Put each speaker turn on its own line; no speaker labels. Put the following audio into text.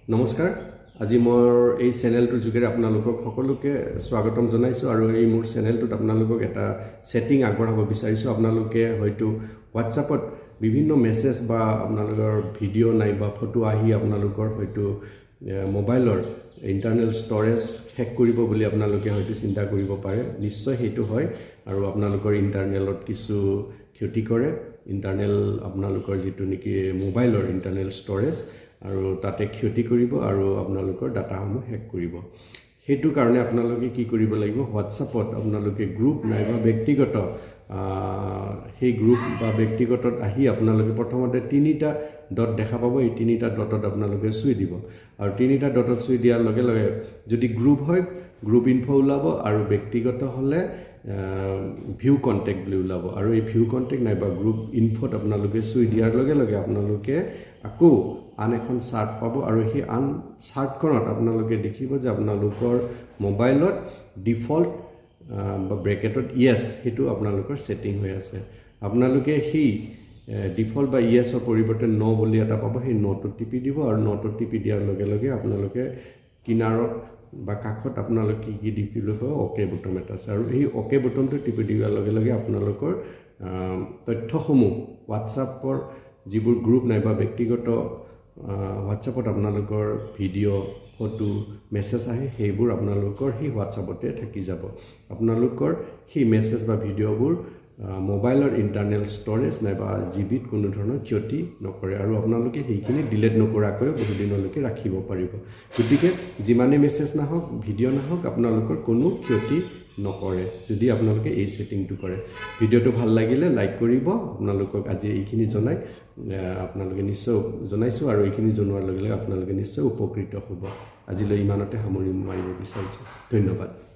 নমস্কাৰ আজি মোৰ এই চেনেলটোৰ যোগেৰে আপোনালোকক সকলোকে স্বাগতম জনাইছো আৰু এই মোৰ চেনেলটোত আপোনালোকক এটা সেটিং আগবঢ়াব বিচাৰিছো আপোনালোকে হয়তো WhatsAppত বিভিন্ন মেছেজ বা আপোনালোকৰ ভিডিঅ' নাই বা ফটো আহি আপোনালোকৰ হয়তো মোবাইলৰ ইন্টাৰনেল ষ্টৰেজ হেক কৰিব বুলি আপোনালোকে হয়তো চিন্তা কৰিব পাৰে নিশ্চয় হেতু হয় আৰু আপোনালোকৰ ইন্টাৰনেলত কিছু ক্ষতি কৰে ইন্টাৰনেল আপোনালোকৰ যেটো নেকি মোবাইলৰ ইন্টাৰনেল ষ্টৰেজ আৰু তাতে ক্ষতি কৰিব আৰু আপোনালোকৰ ডাটাসমূহ হেক কৰিব হেতু কাৰণে আপোনালোকে কি কৰিব লাগিব WhatsAppত আপোনালোকে গ্ৰুপ নাইবা ব্যক্তিগত সেই গ্ৰুপ বা ব্যক্তিগতত আহি আপোনালোকে প্ৰথমতে তিনিটা ডট দেখা পাব এই তিনিটা ডটত আপোনালোকে চুই দিব আৰু তিনিটা ডটত চুই দিয়াৰ লগে লগে যদি গ্ৰুপ হয় গ্ৰুপ ইনফো ওলাব আৰু ব্যক্তিগত হলে ভিউ কন্টেক্ট বুলি ওলাব আৰু এই ভিউ কন্টেক্ট নাইবা গ্ৰুপ ইনফোত আপোনালোকে চুই দিয়াৰ লগে লগে আপোনালোকে আকৌ আন এখন চাৰ্ট পাব আৰু সেই আন চাৰ্টখনত আপোনালোকে দেখিব যে আপোনালোকৰ মোবাইলত ডিফল্ট বা ব্ৰেকেটত ইয়েস হেতু আপোনালোকৰ সেটিং হৈ আছে আপোনালোকে সেই ডিফল্ট বা ইয়েসৰ পৰিৱৰ্তে নো বুলি এটা পাব সেই নোটো টিপি দিব আৰু নোটো টিপি দিয়াৰ লগে লগে আপোনালোকে কিনাৰত বা কাখত আপোনালোকে কি দিপিল হয় ওকে বুটন এটা আছে আৰু এই ওকে বুটনটো টিপি দিয়াৰ লগে লগে আপোনালোকৰ তথ্যসমূহ WhatsAppৰ যিবোৰ গ্ৰুপ নাইবা ব্যক্তিগত WhatsAppত আপোনালোকৰ ভিডিঅ' ফটো মেছেজ আহে সেইবোৰ আপোনালোকৰ সেই WhatsAppতে থাকি যাব আপোনালোকৰ সেই মেছেজ বা ভিডিঅ'বোৰ মোবাইলৰ ইন্টাৰনেল ষ্টৰেজ নাইবা জিবিত কোনো ধৰণৰ ক্ষতি নকৰে আৰু আপোনালোকে সেইখিনি ডিলিট নকৰাকৈ বহু দিনলৈকে ৰাখিব পাৰিব গতিকে যিমানে মেছেজ নাহক ভিডিঅ' নাহক আপোনালোকৰ কোনো ক্ষতি নকৰে যদি আপোনালোকে এই সেটিংটো কৰে ভিডিঅ'টো ভাল লাগিলে লাইক কৰিব আপোনালোকক আজি এইখিনি জনাই আপোনালোকে নিশ্চয় জনাইছো আৰু এইখিনি জনোৱাৰ লগে লগে আপোনালোকে নিশ্চয় উপকৃত হ'ব আজিলৈ ইমানতে সামৰি মাৰিব বিচাৰিছো ধন্যবাদ